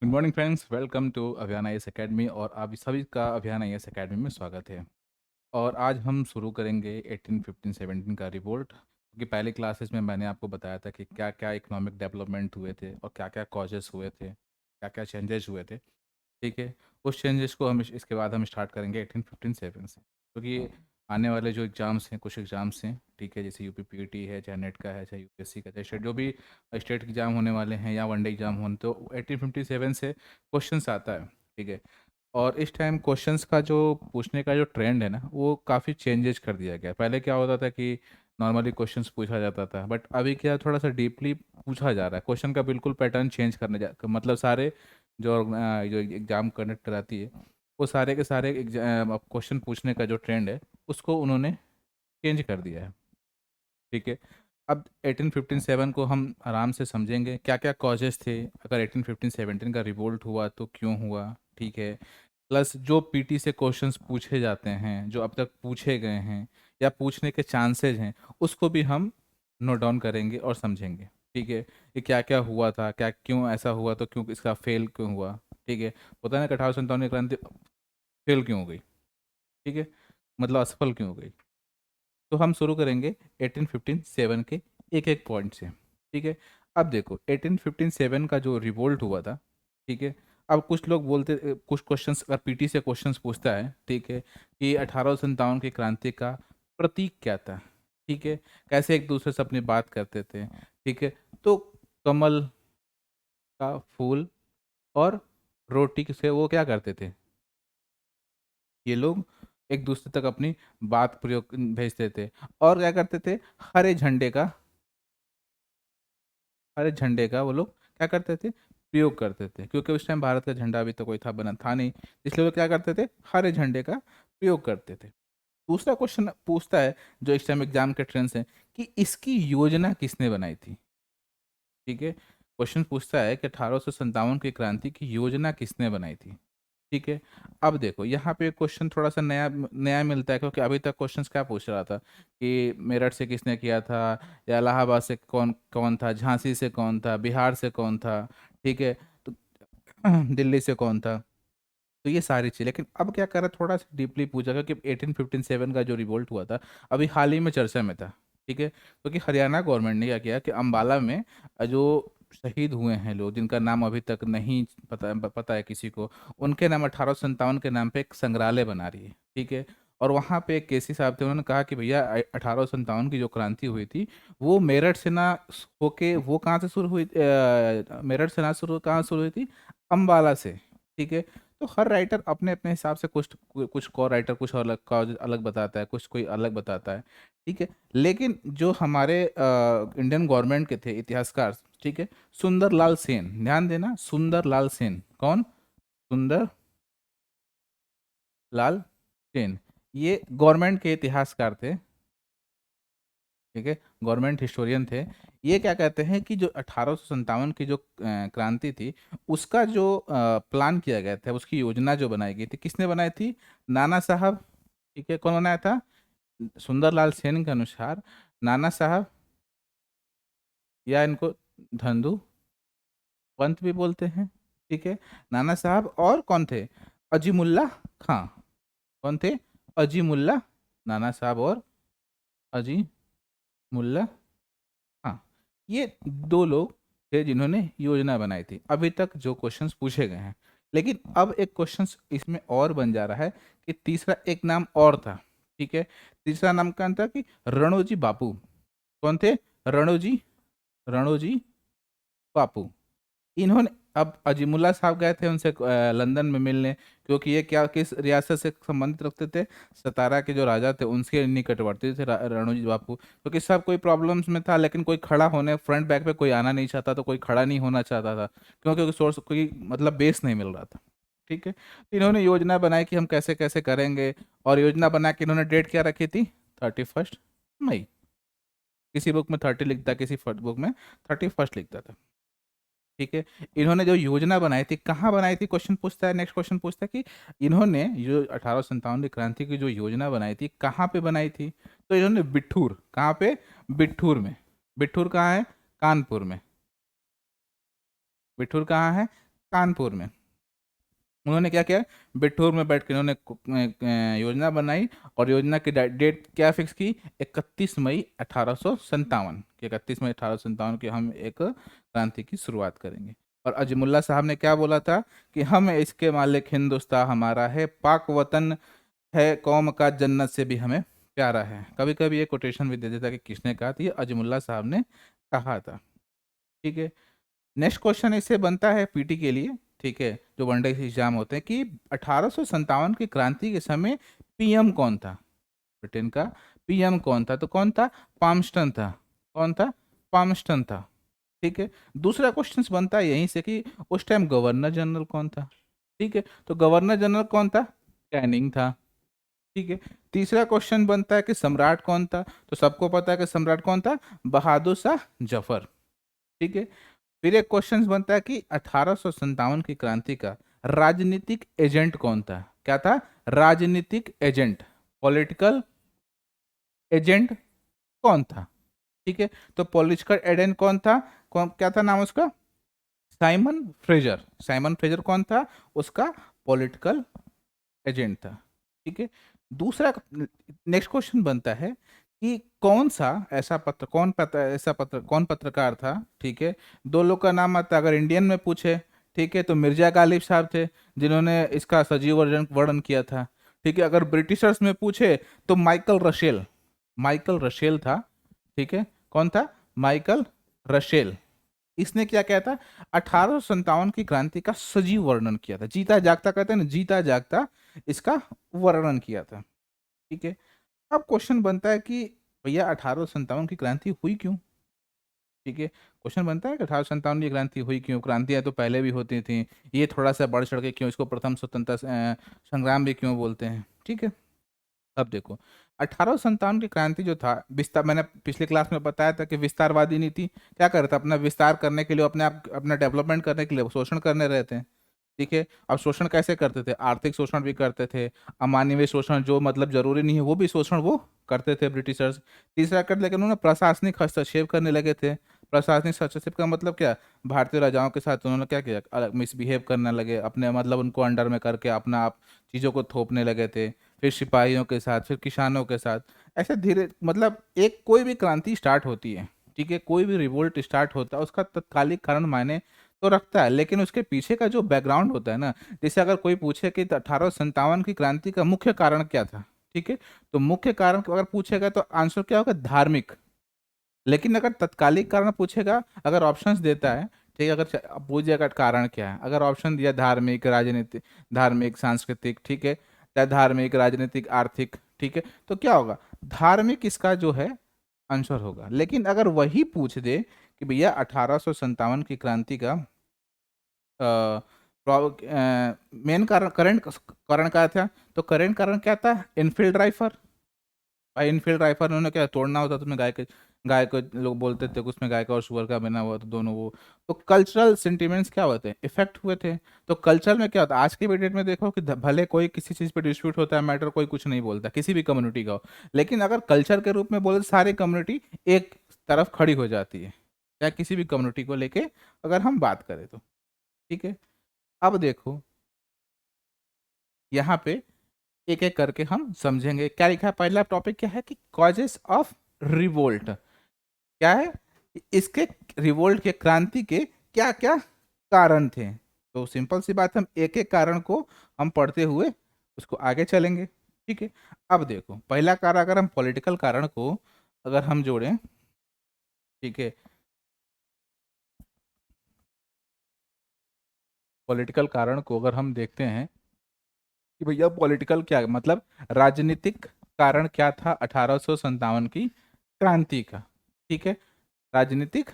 Good morning friends, welcome to Abhiyan IAS academy और आप सभी का अभियान आईएएस एकेडमी में स्वागत है। और आज हम शुरू करेंगे 18, 15, 17 का रिपोर्ट, क्योंकि पहले क्लासेस में मैंने आपको बताया था कि क्या क्या इकोनॉमिक डेवलपमेंट हुए थे और क्या क्या कॉजेस हुए थे, क्या क्या चेंजेस हुए थे। ठीक है, उस चेंजेस को हम इसके बाद हम स्टार्ट करेंगे 18, 15, 7 से, क्योंकि आने वाले जो एग्ज़ाम्स हैं, कुछ एग्ज़ाम्स हैं, ठीक है, जैसे यूपी पीटी है, चाहे नेट का है, चाहे यूपीएससी का, चाहे स्टेट जो भी स्टेट एग्ज़ाम होने वाले हैं या वनडे एग्ज़ाम होने, तो 18, 57 से क्वेश्चंस आता है। ठीक है, और इस टाइम क्वेश्चंस का जो पूछने का जो ट्रेंड है ना, वो काफ़ी चेंजेस कर दिया गया है। पहले क्या होता था कि नॉर्मली क्वेश्चंस पूछा जाता था, बट अभी क्या थोड़ा सा डीपली पूछा जा रहा है। क्वेश्चन का बिल्कुल पैटर्न चेंज करने जा मतलब सारे जो एग्ज़ाम कंडक्ट कराती है, वो सारे के सारे क्वेश्चन पूछने का जो ट्रेंड है, उसको उन्होंने चेंज कर दिया है। ठीक है, अब 18, 15, 7 को हम आराम से समझेंगे क्या क्या कॉजेस थे, अगर 18, 15, 17 का रिवोल्ट हुआ तो क्यों हुआ। ठीक है, प्लस जो पीटी से क्वेश्चंस पूछे जाते हैं, जो अब तक पूछे गए हैं या पूछने के चांसेस हैं, उसको भी हम नोट डाउन करेंगे और समझेंगे। ठीक है, ये क्या क्या हुआ था, क्या क्यों ऐसा हुआ, तो क्यों इसका फेल क्यों हुआ। ठीक है, होता है ना कि 1857 की क्रांति फेल क्यों हो गई। ठीक है, मतलब असफल क्यों हो गई। तो हम शुरू करेंगे 18, 15, 7 के एक एक पॉइंट से। ठीक है, अब देखो 18, 15, 7 का जो रिवोल्ट हुआ था। ठीक है, अब कुछ लोग बोलते कुछ क्वेश्चंस अगर पीटी से क्वेश्चंस पूछता है, ठीक है, कि 1857 की क्रांति का प्रतीक क्या था। ठीक है, कैसे एक दूसरे से अपनी बात करते थे। ठीक है, तो कमल का फूल और रोटी से वो क्या करते थे, ये लोग एक दूसरे तक अपनी बात प्रयोग भेजते थे। और क्या करते थे, हरे झंडे का हरे झंडे का वो लोग क्या करते थे, प्रयोग करते थे, क्योंकि उस टाइम भारत का झंडा अभी तो कोई था बना था नहीं, इसलिए वो क्या करते थे, हरे झंडे का प्रयोग करते थे। दूसरा क्वेश्चन पूछता है, जो इस टाइम एग्जाम के ट्रेंड्स हैं, कि इसकी योजना किसने बनाई थी। ठीक है, क्वेश्चन पूछता है कि 1857 की क्रांति की योजना किसने बनाई थी। ठीक है, अब देखो यहाँ पे क्वेश्चन थोड़ा सा नया नया मिलता है, क्योंकि अभी तक क्वेश्चंस क्या पूछ रहा था कि मेरठ से किसने किया था, या इलाहाबाद से कौन कौन था, झांसी से कौन था, बिहार से कौन था। ठीक है, तो दिल्ली से कौन था। तो ये सारी चीज़, लेकिन अब क्या करा, थोड़ा सा डीपली पूछा, क्योंकि 1857 का जो रिवोल्ट हुआ था अभी हाल ही में चर्चा में था। ठीक है, क्योंकि हरियाणा गवर्नमेंट ने क्या किया कि अम्बाला में जो शहीद हुए हैं लोग, जिनका नाम अभी तक नहीं पता है किसी को, उनके नाम 1857 के नाम पे एक संग्रहालय बना रही है। ठीक है, और वहाँ पे एक केसी साहब थे, उन्होंने कहा कि भैया 1857 की जो क्रांति हुई थी, वो मेरठ से ना होके, वो कहाँ से शुरू हुई, मेरठ से ना शुरू, कहाँ शुरू हुई थी, अम्बाला से। ठीक है, तो हर राइटर अपने अपने हिसाब से कुछ कुछ को राइटर कुछ अलग कॉज अलग बताता है, कुछ कोई अलग बताता है। ठीक है, लेकिन जो हमारे इंडियन गवर्नमेंट के थे इतिहासकार, ठीक है, सुंदरलाल सेन, ध्यान देना, सुंदरलाल सेन कौन, सुंदर लाल सेन, ये गवर्नमेंट के इतिहासकार थे। ठीक है, गवर्नमेंट हिस्टोरियन थे। ये क्या कहते हैं कि जो 1857 की जो क्रांति थी, उसका जो प्लान किया गया था, उसकी योजना जो बनाई गई थी, किसने बनाई थी, नाना साहब। ठीक है, कौन बनाया था, सुंदरलाल सेन के अनुसार नाना साहब, या इनको धंधु पंत भी बोलते हैं। ठीक है, नाना साहब और कौन थे, अजीमुल्ला खां। कौन थे, अजीमुल्ला, नाना साहब और अजीमुल्ला, हाँ, ये दो लोग थे जिन्होंने योजना बनाई थी। अभी तक जो क्वेश्चंस पूछे गए हैं, लेकिन अब एक क्वेश्चंस इसमें और बन जा रहा है कि तीसरा एक नाम और था। ठीक है, तीसरा नाम क्या था कि रणोजी बापू। कौन थे, रणोजी, रणोजी बापू। इन्होंने, अब अजीमुल्ला साहब गए थे उनसे लंदन में मिलने, क्योंकि ये क्या किस रियासत से संबंधित रखते थे, सतारा के जो राजा थे उनके निकटवर्ती थे रणोजी बापू, क्योंकि सब कोई प्रॉब्लम्स में था, लेकिन कोई खड़ा होने फ्रंट बैक पे कोई आना नहीं चाहता, तो कोई खड़ा नहीं होना चाहता था, क्योंकि सोर्स कोई मतलब बेस नहीं मिल रहा था। ठीक है, तो इन्होंने योजना बनाई कि हम कैसे कैसे करेंगे, और योजना बना के इन्होंने डेट क्या रखी थी, 31 मई। किसी बुक में 30 लिखता, किसी बुक में 31 लिखता था। ठीक है, इन्होंने जो योजना बनाई थी, कहाँ बनाई थी, क्वेश्चन पूछता है, नेक्स्ट क्वेश्चन पूछता है कि इन्होंने जो 1857 की क्रांति की जो योजना बनाई थी, कहाँ पे बनाई थी, तो इन्होंने बिठूर, कहाँ पे, बिठूर में। बिठूर कहाँ है, कानपुर में। बिठूर कहाँ है, कानपुर में। उन्होंने क्या किया, बिठूर में बैठ के उन्होंने योजना बनाई और योजना की डेट क्या फिक्स की, 31 मई 1857 कि 31 मई 1857 की हम एक क्रांति की शुरुआत करेंगे। और अजमुल्ला साहब ने क्या बोला था कि हम इसके मालिक हिंदुस्तान हमारा है, पाक वतन है कौम का जन्नत से भी हमें प्यारा है। कभी कभी ये कोटेशन भी दे देता कि किसने कहा था, ये अजमुल्ला साहब ने कहा था। ठीक है, नेक्स्ट क्वेश्चन इससे बनता है पीटी के लिए, ठीक है, जो वनडे एग्जाम होते हैं, कि 1857 की क्रांति के समय पीएम कौन था, ब्रिटेन का पीएम कौन था, तो कौन था, पामस्टन था। कौन था, पामस्टन था। ठीक है, दूसरा क्वेश्चन बनता है यहीं से कि उस टाइम गवर्नर जनरल कौन था। ठीक है, तो गवर्नर जनरल कौन था, कैनिंग था। ठीक है, तीसरा क्वेश्चन बनता है कि सम्राट कौन था, तो सबको पता है कि सम्राट कौन था, बहादुर शाह जफर। ठीक है, फिर एक क्वेश्चन बनता है कि 1857 की क्रांति का राजनीतिक एजेंट कौन था। क्या था, राजनीतिक एजेंट, पॉलिटिकल एजेंट कौन था। ठीक है, तो पॉलिटिकल एजेंट कौन था, क्या था नाम उसका, साइमन फ्रेजर। साइमन फ्रेजर कौन था, उसका पॉलिटिकल एजेंट था। ठीक है, दूसरा नेक्स्ट क्वेश्चन बनता है कि कौन सा ऐसा पत्र, कौन पत्रकार था। ठीक है, दो लोग का नाम आता है, अगर इंडियन में पूछे, ठीक है, तो मिर्जा गालिब साहब थे जिन्होंने इसका सजीव वर्णन वर्णन किया था। ठीक है, अगर ब्रिटिशर्स में पूछे तो माइकल रशेल, माइकल रशेल था। ठीक है, कौन था, माइकल रशेल। इसने क्या किया था, 1857 की क्रांति का सजीव वर्णन किया था, जीता जागता कहते हैं ना, जीता जागता इसका वर्णन किया था। ठीक है, अब क्वेश्चन बनता है कि भैया 1857 की क्रांति हुई क्यों। ठीक है, क्वेश्चन बनता है कि 1857 की क्रांति हुई क्यों, क्रांतियां तो पहले भी होती थी, ये थोड़ा सा बढ़ चढ़ के क्यों, इसको प्रथम स्वतंत्रता संग्राम भी क्यों बोलते हैं। ठीक है, अब देखो 1857 की क्रांति जो था, विस्तार, मैंने पिछले क्लास में बताया था कि विस्तारवादी नीति क्या कर रहा था, अपना विस्तार करने के लिए, अपने आप अपना डेवलपमेंट करने के लिए शोषण करने रहते हैं। ठीक है, अब शोषण कैसे करते थे, आर्थिक शोषण भी करते थे, अमानवीय शोषण जो मतलब जरूरी नहीं है वो भी शोषण वो करते थे ब्रिटिशर्स। तीसरा कर, लेकिन उन्होंने प्रशासनिक हस्तक्षेप करने लगे थे। प्रशासनिक हस्तक्षेप का मतलब क्या, भारतीय राजाओं के साथ उन्होंने क्या किया, अलग मिसबिहेव करने लगे, अपने मतलब उनको अंडर में करके अपना आप चीज़ों को थोपने लगे थे। फिर सिपाहियों के साथ, फिर किसानों के साथ, ऐसे धीरे मतलब एक कोई भी क्रांति स्टार्ट होती है, ठीक है, कोई भी रिवोल्ट स्टार्ट होता है, उसका तत्कालिक कारण मायने तो रखता है, लेकिन उसके पीछे का जो बैकग्राउंड होता है ना, जैसे अगर कोई पूछे कि 1857 की क्रांति का मुख्य कारण क्या था, ठीक है, तो मुख्य कारण अगर पूछेगा तो आंसर क्या होगा, धार्मिक। लेकिन अगर तत्कालिक कारण पूछेगा, अगर ऑप्शंस देता है, ठीक है, अगर पूछ जाएगा कारण क्या है, अगर ऑप्शन दिया धार्मिक, राजनीतिक, धार्मिक सांस्कृतिक, ठीक है, या धार्मिक राजनीतिक आर्थिक, ठीक है, तो क्या होगा, धार्मिक इसका जो है आंसर होगा। लेकिन अगर वही पूछ दे कि भैया 1857 की क्रांति का मेन कारण, करंट कारण क्या था, तो करंट कारण क्या था, इनफील्ड राइफल। भाई इनफील्ड राइफल उन्होंने क्या तोड़ना होता, तो उसमें गाय को लोग बोलते थे कि उसमें गाय का और सुअर का बना हुआ, तो दोनों वो, तो कल्चरल सेंटिमेंट्स क्या होते हैं, इफेक्ट हुए थे। तो कल्चर में क्या होता है, आज के भी डेट में देखो कि भले कोई किसी चीज़ पे डिस्प्यूट होता है, मैटर कोई कुछ नहीं बोलता, किसी भी कम्युनिटी का हो, लेकिन अगर कल्चर के रूप में बोले तो सारी कम्युनिटी एक तरफ खड़ी हो जाती है, या किसी भी कम्युनिटी को लेके अगर हम बात करें तो। ठीक है, अब देखो यहाँ पे एक एक करके हम समझेंगे क्या लिखा है। पहला टॉपिक क्या है कि कॉजेस ऑफ रिवोल्ट, क्या है, इसके रिवोल्ट के, क्रांति के क्या क्या कारण थे। तो सिंपल सी बात है, हम एक एक कारण को हम पढ़ते हुए उसको आगे चलेंगे। ठीक है, अब देखो पहला कारण, अगर हम पॉलिटिकल कारण को अगर हम जोड़ें, ठीक है, पॉलिटिकल कारण को अगर हम देखते हैं कि भैया पॉलिटिकल क्या मतलब, राजनीतिक कारण क्या था 1857 की क्रांति का। ठीक है, राजनीतिक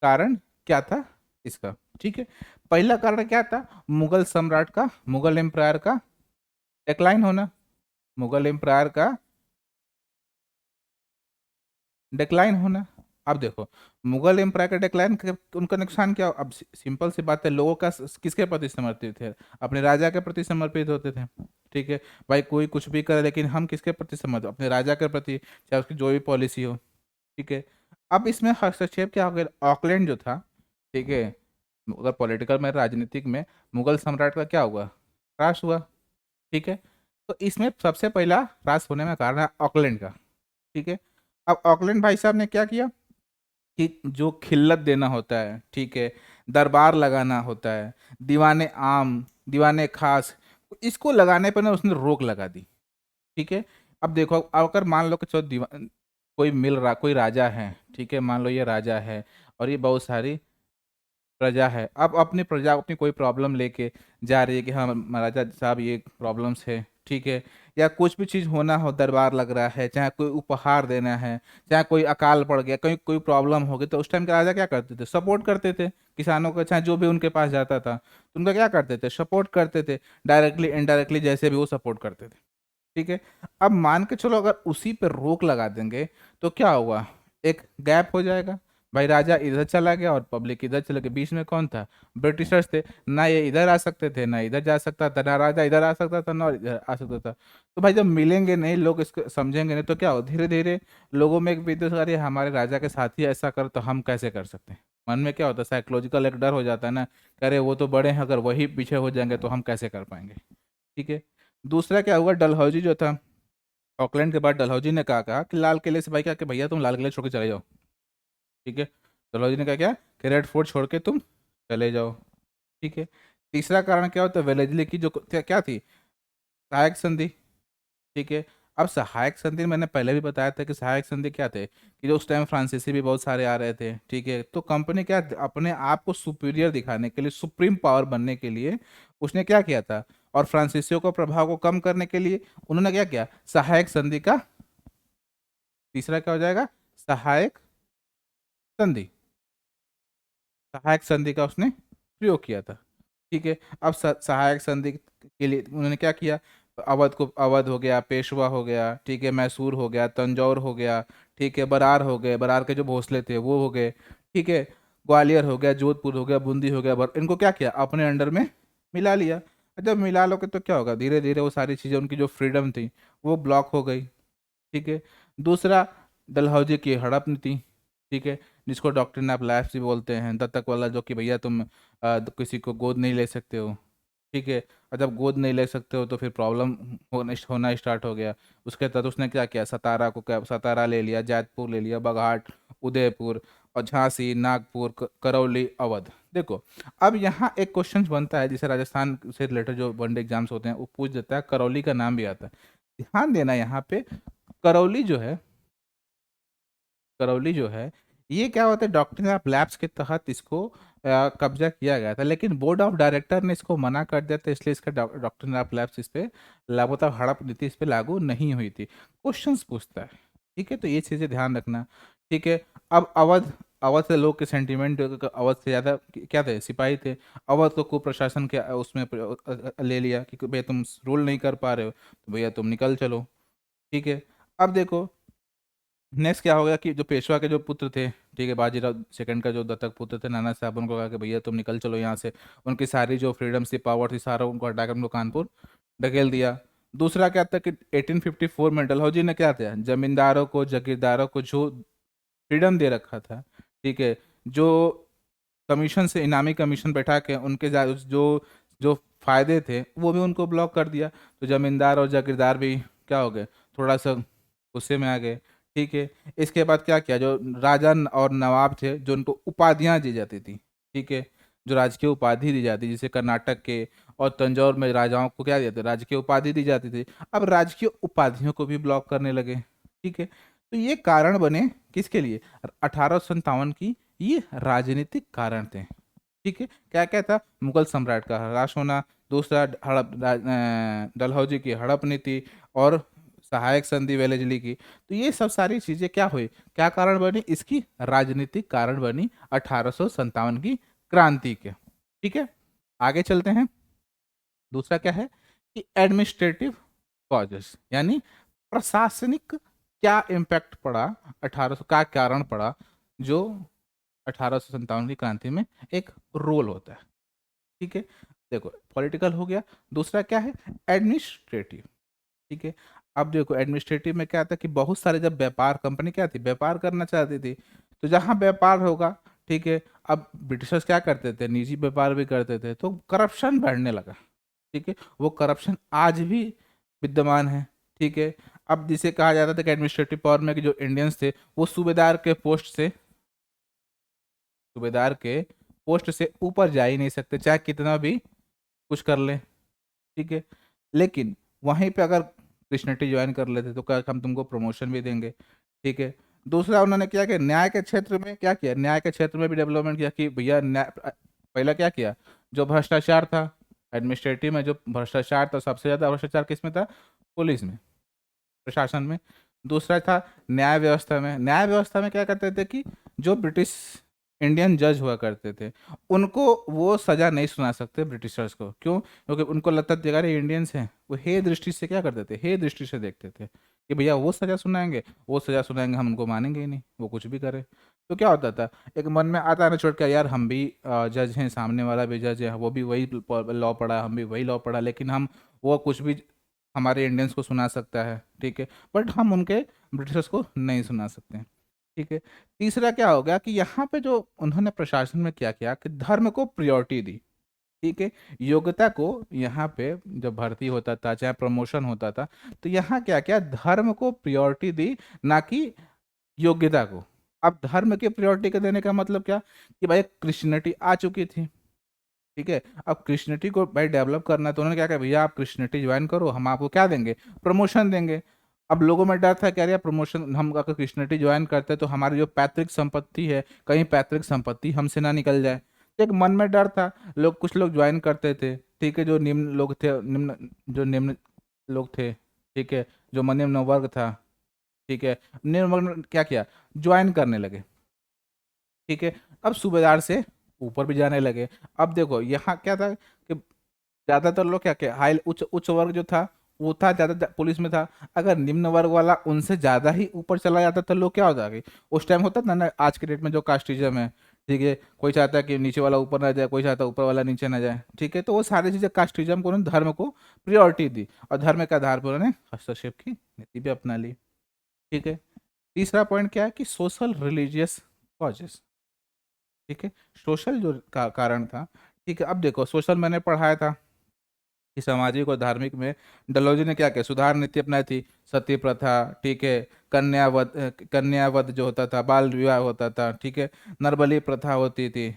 कारण क्या था इसका। ठीक है, पहला कारण क्या था, मुगल सम्राट का, मुगल एम्पायर का डिक्लाइन होना, मुगल एम्पायर का डिक्लाइन होना। अब देखो मुगल एम्पायर का डिक्लाइन, उनका नुकसान क्या, अब सिंपल सी बात है, लोगों का किसके प्रति समर्पित थे, अपने राजा के प्रति समर्पित होते थे। ठीक है, भाई कोई कुछ भी करे, लेकिन हम किसके प्रति समर्पित, अपने राजा के प्रति, चाहे उसकी जो भी पॉलिसी हो। ठीक है, अब इसमें हस्तक्षेप क्या हो गया, ऑकलैंड जो था, ठीक है, अगर पॉलिटिकल में, राजनीतिक में मुगल सम्राट का क्या हुआ, ह्रास हुआ। ठीक है। तो इसमें सबसे पहला ह्रास होने में कारण है ऑकलैंड का। ठीक है। अब ऑकलैंड भाई साहब ने क्या किया कि जो खिल्लत देना होता है, ठीक है, दरबार लगाना होता है, दीवाने आम, दीवाने खास, इसको लगाने पर ना उसने रोक लगा दी। ठीक है। अब देखो, अब अगर मान लो कि चलो कोई मिल रहा, कोई राजा है, ठीक है, मान लो ये राजा है और ये बहुत सारी प्रजा है। अब अपनी प्रजा अपनी कोई प्रॉब्लम लेके जा रही है कि हाँ महाराजा साहब ये प्रॉब्लम्स है, ठीक है, या कुछ भी चीज़ होना हो, दरबार लग रहा है, चाहे कोई उपहार देना है, चाहे कोई अकाल पड़ गया, कहीं कोई प्रॉब्लम हो गई, तो उस टाइम के राजा क्या करते थे, सपोर्ट करते थे किसानों का, चाहे जो भी उनके पास जाता था तो उनका क्या करते थे, सपोर्ट करते थे, डायरेक्टली इनडायरेक्टली जैसे भी वो सपोर्ट करते थे। ठीक है। अब मान के चलो अगर उसी पे रोक लगा देंगे तो क्या होगा, एक गैप हो जाएगा। भाई राजा इधर चला गया और पब्लिक इधर चले गए, बीच में कौन था, ब्रिटिशर्स थे। ना ये इधर आ सकते थे ना इधर जा सकता था, ना राजा इधर आ सकता था ना इधर आ सकता था। तो भाई जब मिलेंगे नहीं लोग, इसको समझेंगे नहीं, तो क्या हो, धीरे धीरे लोगों में एक विद्वेष, अरे हमारे राजा के साथ ही ऐसा कर तो हम कैसे कर सकते हैं। मन में क्या होता है, साइकोलॉजिकल एक डर हो जाता है ना, कि अरे वो तो बड़े हैं, अगर वही पीछे हो जाएंगे तो हम कैसे कर पाएंगे। ठीक है। दूसरा क्या हुआ, डलहौजी जो था, ऑकलैंड के बाद डलहौजी ने कहा कि लाल किले से भाई क्या कि भैया तुम लाल किले छोड़ के चले जाओ। ठीक है। डलहौजी ने कहा क्या, कि रेड फोर्ट छोड़ के तुम चले जाओ। ठीक है। तीसरा कारण क्या होता है, वेलेजली की जो क्या क्या थी, सहायक संधि। ठीक है। अब सहायक संधि मैंने पहले भी बताया था कि सहायक संधि क्या थे, कि जो उस टाइम फ्रांसीसी भी बहुत सारे आ रहे थे। ठीक है। तो कंपनी क्या अपने आप को सुपीरियर दिखाने के लिए, सुप्रीम पावर बनने के लिए उसने क्या किया था, और फ्रांसीसियों को प्रभाव को कम करने के लिए उन्होंने क्या किया, सहायक संधि का, तीसरा क्या हो जाएगा, सहायक संधि, सहायक संधि का उसने प्रयोग किया था। ठीक है। अब सहायक संधि के लिए उन्होंने क्या किया, अवध को, अवध हो गया, पेशवा हो गया, ठीक है, मैसूर हो गया, तंजौर हो गया, ठीक है, बरार हो गए, बरार के जो भोसले थे वो हो गए, ठीक है, ग्वालियर हो गया, जोधपुर हो गया, बूंदी हो गया, इनको क्या किया, अपने अंडर में मिला लिया। जब मिला लोगे तो क्या होगा, धीरे धीरे वो सारी चीज़ें, उनकी जो फ्रीडम थी वो ब्लॉक हो गई। ठीक है। दूसरा, डलहौजी की हड़प नीति। ठीक है। जिसको डॉक्ट्रिन ऑफ लाइफ भी बोलते हैं, दत्तक वाला, जो कि भैया तुम किसी को गोद नहीं ले सकते हो। ठीक है। और जब गोद नहीं ले सकते हो तो फिर प्रॉब्लम होना स्टार्ट हो गया। उसके तहत उसने क्या किया, सतारा को, क्या सतारा ले लिया, जैतपुर ले लिया, बघाट, उदयपुर और झांसी, नागपुर, करौली, अवध। देखो, अब यहाँ एक क्वेश्चन बनता है, जिसे राजस्थान से रिलेटेड जो वनडे एग्जाम्स होते हैं वो पूछ देता है, करौली का नाम भी आता है। ध्यान देना यहाँ पे, करौली जो है, करौली जो है, ये क्या होता है, डॉक्ट्रिन ऑफ लैप्स के तहत इसको कब्जा किया गया था, लेकिन बोर्ड ऑफ डायरेक्टर ने इसको मना कर दिया था, इसलिए इसका डॉक्ट्रिन ऑफ लैप्स इस पे लागू, मतलब हड़प नीति इस पे लागू नहीं हुई थी। क्वेश्चंस पूछता है। ठीक है। तो ये चीज़ें ध्यान रखना। ठीक है। अब अवध, अवध से लोग के सेंटीमेंट, अवध से ज़्यादा क्या थे, सिपाही थे। अवध को कुप्रशासन के उसमें ले लिया कि भैया तुम रूल नहीं कर पा रहे हो तो भैया तुम निकल चलो। ठीक है। अब देखो, नेक्स्ट क्या हो गया कि जो पेशवा के जो पुत्र थे, ठीक है, बाजीराव सेकंड का जो दत्तक पुत्र थे, नाना साहब, उनको कहा कि भैया तुम निकल चलो यहाँ से। उनकी सारी जो फ्रीडम थी, पावर थी, सारा उनको हटाकर उनको कानपुर ढकेल दिया। दूसरा क्या था कि 1854 में डलहौजी ने क्या किया, जमींदारों को, जागीरदारों को जो फ्रीडम दे रखा था, ठीक है, जो कमीशन से, इनामी कमीशन बैठा के उनके जो जो फायदे थे वो भी उनको ब्लॉक कर दिया। तो जमींदार और जागीरदार भी क्या हो गए, थोड़ा सा गुस्से में आ गए। ठीक है। इसके बाद क्या किया, जो राजा और नवाब थे, जो उनको उपाधियां दी जाती थी, ठीक है, जो राजकीय उपाधि दी जाती, जैसे कर्नाटक के और तंजौर में राजाओं को क्या दिया था, राजकीय उपाधि दी जाती थी। अब राजकीय उपाधियों को भी ब्लॉक करने लगे। ठीक है। तो ये कारण बने किसके लिए, 1857 की, ये राजनीतिक कारण थे। ठीक है। क्या क्या था, मुगल सम्राट का ह्रास होना, दूसरा डलहौजी की हड़प नीति, और सहायक संधि वेलेजली की। तो ये सब सारी चीजें क्या हुई, क्या कारण बनी, इसकी राजनीतिक कारण बनी 1857 की क्रांति के। ठीक है। आगे चलते हैं। दूसरा क्या है कि एडमिनिस्ट्रेटिव कॉजेस, यानी प्रशासनिक क्या इम्पैक्ट पड़ा, 1800 का कारण पड़ा, जो 1857 की क्रांति में एक रोल होता है। ठीक है। देखो, पॉलिटिकल हो गया। दूसरा क्या है, एडमिनिस्ट्रेटिव। ठीक है। अब देखो, एडमिनिस्ट्रेटिव में क्या था कि बहुत सारे, जब व्यापार, कंपनी क्या थी, व्यापार करना चाहती थी, तो जहाँ व्यापार होगा, ठीक है। अब ब्रिटिशर्स क्या करते थे, निजी व्यापार भी करते थे, तो करप्शन बढ़ने लगा। ठीक है, वो करप्शन आज भी विद्यमान है। ठीक है, अब जिसे कहा जाता था कि एडमिनिस्ट्रेटिव पावर में कि जो इंडियंस थे वो सूबेदार के पोस्ट से ऊपर जा ही नहीं सकते, चाहे कितना भी कुछ कर ले। ठीक है, लेकिन वहीं पे अगर कृष्णटी ज्वाइन कर लेते तो क्या हम तुमको प्रमोशन भी देंगे। ठीक है। दूसरा उन्होंने क्या किया, न्याय के क्षेत्र में क्या किया, न्याय के क्षेत्र में भी डेवलपमेंट किया कि भैया न्याय पहला क्या किया, जो भ्रष्टाचार था एडमिनिस्ट्रेटिव में, जो भ्रष्टाचार था, सबसे ज़्यादा भ्रष्टाचार किस में था, पुलिस में, प्रशासन में। दूसरा था न्याय व्यवस्था में क्या करते थे कि जो ब्रिटिश इंडियन जज हुआ करते थे उनको वो सजा नहीं सुना सकते ब्रिटिशर्स को। क्यों? क्योंकि उनको लगता था अगर ये इंडियंस हैं, वो हे दृष्टि से क्या करते थे, हे दृष्टि से देखते थे कि भैया वो सजा सुनाएंगे हम उनको मानेंगे ही नहीं, वो कुछ भी करे। तो क्या होता था, एक मन में आता है ना छोड़ के, यार हम भी जज हैं, सामने वाला भी जज है, वो भी वही लॉ पढ़ा, हम भी वही लॉ पढ़ा, लेकिन हम वो कुछ भी हमारे इंडियंस को सुना सकता है। ठीक है, बट हम उनके ब्रिटिशर्स को नहीं सुना सकते हैं। ठीक है। तीसरा क्या हो गया कि यहाँ पे जो उन्होंने प्रशासन में क्या किया कि धर्म को प्रायोरिटी दी। ठीक है, योग्यता को यहाँ पे जब भर्ती होता था चाहे प्रमोशन होता था, तो यहाँ क्या क्या धर्म को प्रायोरिटी दी, ना कि योग्यता को। अब धर्म के प्रायोरिटी के देने का मतलब क्या कि भाई क्रिश्चियनिटी आ चुकी थी। ठीक है, अब क्रिश्चियनिटी को भाई डेवलप करना है, तो उन्होंने क्या कहा, भैया आप क्रिश्चियनिटी ज्वाइन करो, हम आपको क्या देंगे, प्रमोशन देंगे। अब लोगों में डर था, कह रहे प्रमोशन, हम अगर क्रिश्चियनिटी ज्वाइन करते हैं तो हमारी जो पैतृक संपत्ति है, कहीं पैतृक संपत्ति हमसे ना निकल जाए। तो एक मन में डर था, कुछ लोग ज्वाइन करते थे। ठीक है, जो निम्न लोग थे, निम्न लोग थे। ठीक है, जो निम्न वर्ग था। ठीक है, निम्न वर्ग ने क्या किया, ज्वाइन करने लगे। ठीक है, अब सूबेदार से ऊपर भी जाने लगे। अब देखो यहाँ क्या था कि ज्यादातर लोग क्या क्या हाई उच्च उच्च वर्ग जो था वो था ज्यादा पुलिस में था। अगर निम्न वर्ग वाला उनसे ज्यादा ही ऊपर चला जाता तो लोग क्या होता कि उस टाइम होता था ना, आज के डेट में जो कास्टिज्म है। ठीक है, कोई चाहता है कि नीचे वाला ऊपर ना जाए, कोई चाहता है ऊपर वाला नीचे ना जाए। ठीक है, तो वो सारी चीजें कास्टिज्म को, उन्होंने धर्म को प्रियोरिटी दी और धर्म के आधार पर उन्होंने हस्तक्षेप की नीति भी अपना ली। ठीक है। तीसरा पॉइंट क्या है कि सोशल रिलीजियस कॉजेस। ठीक है, सोशल जो कारण था। ठीक है, अब देखो सोशल मैंने पढ़ाया था कि सामाजिक और धार्मिक में डलहौजी ने क्या किया, सुधार नीति अपनाई थी। सती प्रथा, ठीक है, कन्यावध जो होता था, बाल विवाह होता था। ठीक है, नरबली प्रथा होती थी।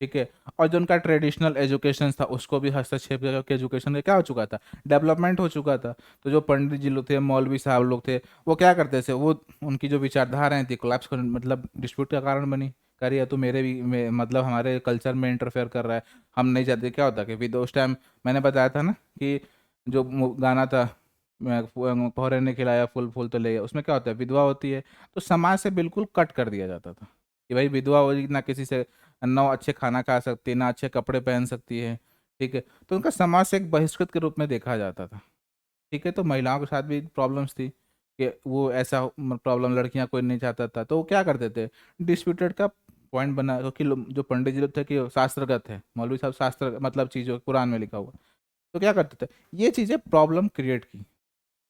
ठीक है, और जो उनका ट्रेडिशनल एजुकेशन था उसको भी हस्तक्षेप करके एजुकेशन में क्या हो चुका था, डेवलपमेंट हो चुका था। तो जो पंडित जी लोग थे, मौलवी साहब लोग थे, वो क्या करते थे, वो उनकी जो विचारधाराएं थी कोलैप्स कर, मतलब डिस्प्यूट का कारण बनी। कह रही है तो मेरे भी मतलब हमारे कल्चर में इंटरफेयर कर रहा है, हम नहीं चाहते। क्या होता कि विद उस टाइम मैंने बताया था ना कि जो गाना था, पोहरे ने खिलाया फूल फूल तो ले गया, उसमें क्या होता है, विधवा होती है तो समाज से बिल्कुल कट कर दिया जाता था कि भाई विधवा होगी ना, किसी से ना अच्छे खाना खा सकती है, ना अच्छे कपड़े पहन सकती है। ठीक है, तो उनका समाज से एक बहिष्कृत के रूप में देखा जाता था। ठीक है, तो महिलाओं के साथ भी प्रॉब्लम्स थी कि वो ऐसा प्रॉब्लम लड़कियां कोई नहीं चाहता था, तो वो क्या करते थे, डिस्प्यूटेड का पॉइंट बना, क्योंकि जो पंडित जी लोग थे कि शास्त्रगत है, मौलवी साहब शास्त्र मतलब चीज़ों कुरान में लिखा हुआ, तो क्या करते थे, ये चीज़ें प्रॉब्लम क्रिएट की।